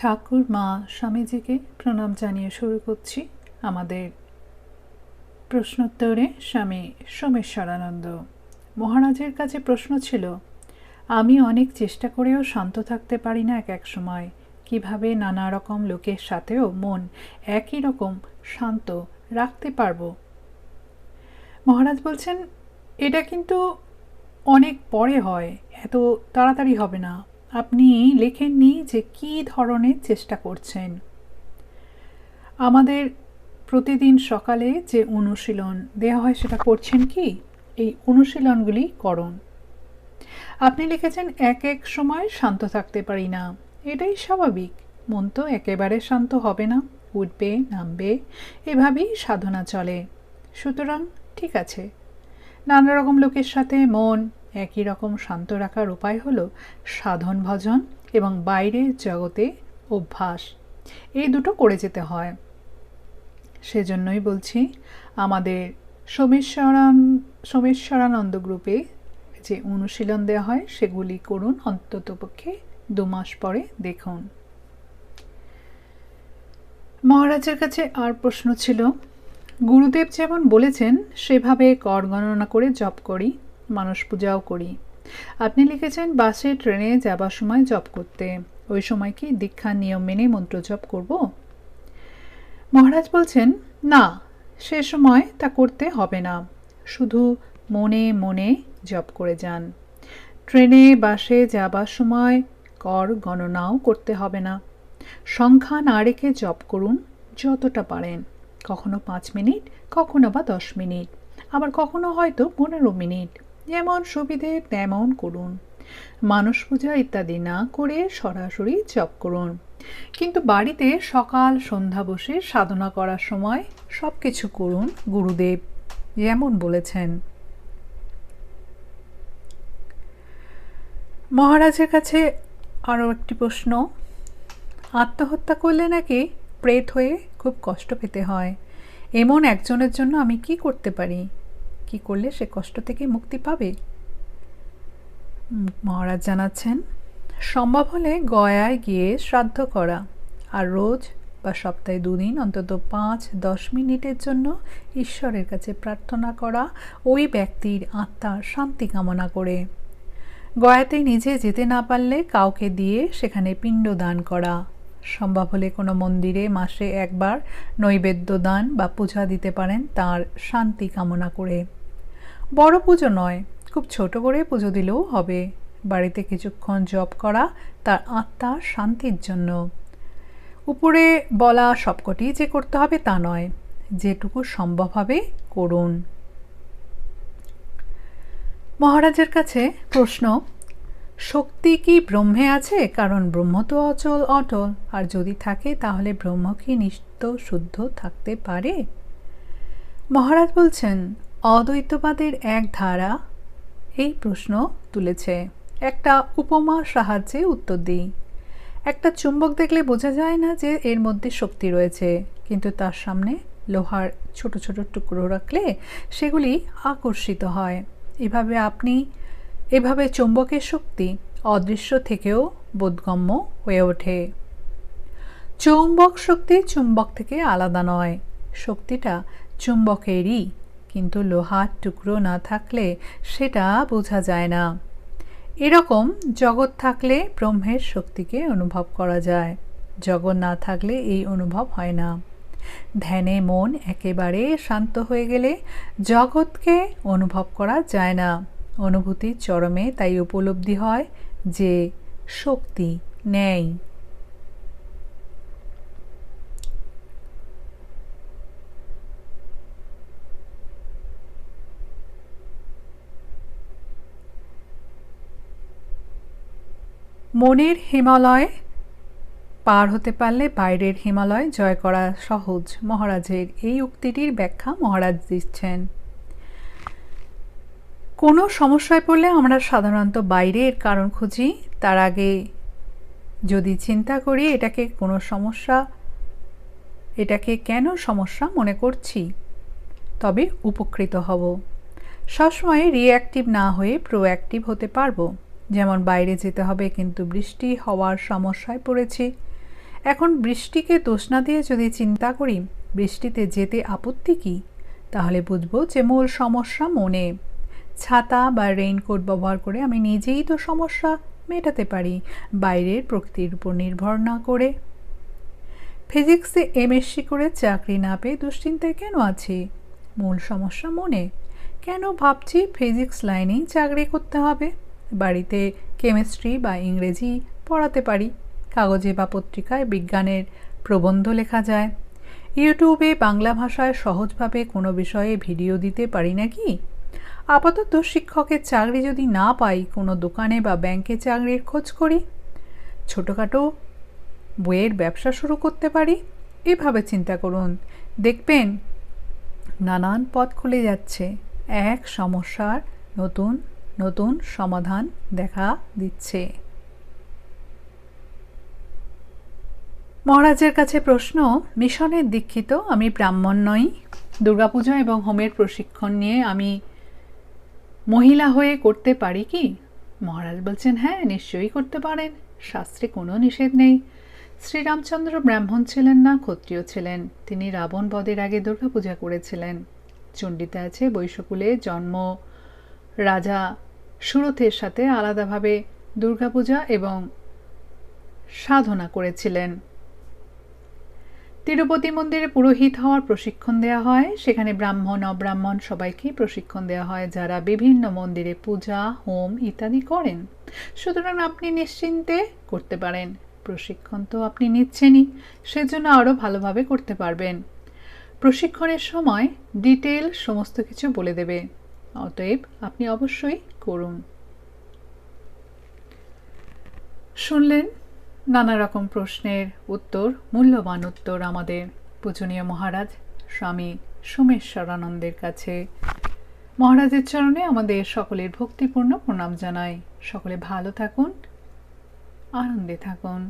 ঠাকুর মা স্বামীজিকে প্রণাম জানিয়ে শুরু করছি আমাদের প্রশ্নোত্তরে। স্বামী সোমেশ্বরানন্দ মহারাজের কাছে প্রশ্ন ছিল, আমি অনেক চেষ্টা করেও শান্ত থাকতে পারি না এক সময়, কিভাবে নানা রকম লোকের সাথেও মন একই রকম শান্ত রাখতে পারবো? মহারাজ বলছেন, এটা কিন্তু অনেক পরে হয়, এত তাড়াতাড়ি হবে না। আপনি লেখেননি যে কী ধরনের চেষ্টা করছেন। আমাদের প্রতিদিন সকালে যে অনুশীলন দেওয়া হয় সেটা করছেন কি? এই অনুশীলনগুলি করুন। আপনি লিখেছেন এক এক সময় শান্ত থাকতে পারি না। এটাই স্বাভাবিক, মন তো একেবারে শান্ত হবে না, উঠবে নামবে, এভাবেই সাধনা চলে। সুতরাং ঠিক আছে, নানা রকম লোকের সাথে মন একই রকম শান্ত রাখার উপায় হলো সাধন ভজন এবং বাইরের জগতে অভ্যাস, এই দুটো করে যেতে হয়। সেজন্যই বলছি, আমাদের সোমেশ্বরানন্দ গ্রুপে যে অনুশীলন দেওয়া হয় সেগুলি করুন, অন্ততপক্ষে 2 মাস পরে দেখুন। মহারাজের কাছে আর প্রশ্ন ছিল, গুরুদেব যেমন বলেছেন সেভাবে কর গণনা করে জপ করি, মানস পূজাও করি। আপনি লিখেছেন বাসে ট্রেনে যাবার সময় জপ করতে, ওই সময় কি দীক্ষার নিয়ম মেনে মন্ত্র জপ করব? মহারাজ বলছেন, না, সে সময় তা করতে হবে না, শুধু মনে মনে জপ করে যান। ট্রেনে বাসে যাবার সময় কর গণনাও করতে হবে না, সংখ্যা না রেখে জপ করুন যতটা পারেন, কখনো 5 মিনিট, কখনো বা 10 মিনিট, আবার কখনো হয়তো 15 মিনিট, যেমন সুবিধে তেমন করুন। মানস পূজা ইত্যাদি না করে সরাসরি জপ করুন। কিন্তু বাড়িতে সকাল সন্ধ্যা বসে সাধনা করার সময় সব কিছু করুন গুরুদেব যেমন বলেছেন। মহারাজের কাছে আরও একটি প্রশ্ন, আত্মহত্যা করলে নাকি প্রেত হয়ে খুব কষ্ট পেতে হয়, এমন একজনের জন্য আমি কি করতে পারি? কি করলে সে কষ্ট থেকে মুক্তি পাবে? মহারাজ জানাচ্ছেন, সম্ভব হলে গয়ায় গিয়ে শ্রাদ্ধ করা, আর রোজ বা সপ্তাহে 2 দিন অন্তত 5-10 মিনিটের জন্য ঈশ্বরের কাছে প্রার্থনা করা, ওই ব্যক্তির আত্মার শান্তি কামনা করে। গয়াতে নিজে যেতে না পারলে কাউকে দিয়ে সেখানে পিণ্ড দান করা, সম্ভব হলে কোনো মন্দিরে মাসে একবার নৈবেদ্য দান বা পূজা দিতে পারেন তার শান্তি কামনা করে। বড় পুজো নয়, খুব ছোট করে পুজো দিলেও হবে। বাড়িতে কিছুক্ষণ জপ করা তার আত্মার শান্তির জন্য। উপরে বলা সবকটি যে করতে হবে তা নয়, যেটুকু সম্ভব হবে করুন। মহারাজের কাছে প্রশ্ন, শক্তি কি ব্রহ্মে আছে? কারণ ব্রহ্ম তো অচল অটল, আর যদি থাকে তাহলে ব্রহ্ম কি নিত্য শুদ্ধ থাকতে পারে? মহারাজ বলছেন, অদ্বৈতবাদের এক ধারা এই প্রশ্ন তুলেছে। একটা উপমার সাহায্যে উত্তর দিই। একটা চুম্বক দেখলে বোঝা যায় না যে এর মধ্যে শক্তি রয়েছে, কিন্তু তার সামনে লোহার ছোট ছোট টুকরো রাখলে সেগুলি আকর্ষিত হয়। এভাবে চুম্বকের শক্তি অদৃশ্য থেকেও বোধগম্য হয়ে ওঠে। চৌম্বক শক্তি চুম্বক থেকে আলাদা নয়, শক্তিটা চুম্বকেরই, কিন্তু লোহার টুকরো না থাকলে সেটা বোঝা যায় না। এরকম জগৎ থাকলে ব্রহ্মের শক্তিকে অনুভব করা যায়, জগৎ না থাকলে এই অনুভব হয় না। ধ্যানে মন একেবারে শান্ত হয়ে গেলে জগৎকে অনুভব করা যায় না। অনুভূতির চরমে তাই উপলব্ধি হয় যে শক্তি নেই। মনের হিমালয় পার হতে পারলে বাইরের হিমালয় জয় করা সহজ। মহারাজের এই উক্তিটির ব্যাখ্যা মহারাজ দিচ্ছেন, কোনো সমস্যায় পড়লে আমরা সাধারণত বাইরের কারণ খুঁজি, তার আগে যদি চিন্তা করি এটাকে কেন সমস্যা মনে করছি, তবে উপকৃত হব। সবসময় রিঅ্যাক্টিভ না হয়ে প্রোঅ্যাক্টিভ হতে পারবো। যেমন বাইরে যেতে হবে কিন্তু বৃষ্টি হওয়ার সমস্যায় পড়েছি, এখন বৃষ্টিকে দোষ না দিয়ে যদি চিন্তা করি বৃষ্টিতে যেতে আপত্তি কী, তাহলে বুঝবো যে মূল সমস্যা মনে। ছাতা বা রেইনকোট ব্যবহার করে আমি নিজেই তো সমস্যা মেটাতে পারি, বাইরের প্রকৃতির উপর নির্ভর না করে। ফিজিক্সে এমএসসি করে চাকরি না পেয়ে দুশ্চিন্তায় কেন আছি? মূল সমস্যা মনে। কেন ভাবছি ফিজিক্স লাইনেই চাকরি করতে হবে? বাড়িতে কেমিস্ট্রি বা ইংরেজি পড়াতে পারি, কাগজে বা পত্রিকায় বিজ্ঞানের প্রবন্ধ লেখা যায়, ইউটিউবে বাংলা ভাষায় সহজভাবে কোনো বিষয়ে ভিডিও দিতে পারি নাকি? আপাতত শিক্ষকের চাকরি যদি না পাই কোনো দোকানে বা ব্যাংকে চাকরির খোঁজ করি, ছোটোখাটো বইয়ের ব্যবসা শুরু করতে পারি। এভাবে চিন্তা করুন, দেখবেন নানান পথ খুলে যাচ্ছে, এক সমস্যার নতুন নতুন সমাধান দেখা দিচ্ছে। মহারাজের কাছে প্রশ্ন, মিশনের দীক্ষিত, আমি ব্রাহ্মণ নই, দুর্গাপূজা এবং হোমের প্রশিক্ষণ নিয়ে আমি মহিলা হয়ে করতে পারি কি? মহারাজ বলছেন, হ্যাঁ নিশ্চয়ই করতে পারেন, শাস্ত্রে কোনো নিষেধ নেই। শ্রীরামচন্দ্র ব্রাহ্মণ ছিলেন না, ক্ষত্রিয় ছিলেন। তিনি রাবণ বধের আগে দুর্গাপূজা করেছিলেন। চণ্ডীতে আছে বৈশ্যকুলে জন্ম রাজা সুরথের সাথে আলাদাভাবে দুর্গাপূজা এবং সাধনা করেছিলেন। তিরুপতি মন্দিরে পুরোহিত হওয়ার প্রশিক্ষণ দেওয়া হয়, সেখানে ব্রাহ্মণ অব্রাহ্মণ সবাইকেই প্রশিক্ষণ দেওয়া হয় যারা বিভিন্ন মন্দিরে পূজা হোম ইত্যাদি করেন। সুতরাং আপনি নিশ্চিন্তে করতে পারেন, প্রশিক্ষণ তো আপনি নিচ্ছেনই, সেজন্য আরও ভালোভাবে করতে পারবেন। প্রশিক্ষণের সময় ডিটেল সমস্ত কিছু বলে দেবে, অতএব আপনি অবশ্যই করুন। শুনলেন নানা রকম প্রশ্নের উত্তর, মূল্যবান উত্তর আমাদের পূজনীয় মহারাজ স্বামী সোমেশ্বরানন্দের কাছে। মহারাজের চরণে আমাদের সকলের ভক্তিপূর্ণ প্রণাম জানাই। সকলে ভালো থাকুন, আনন্দে থাকুন।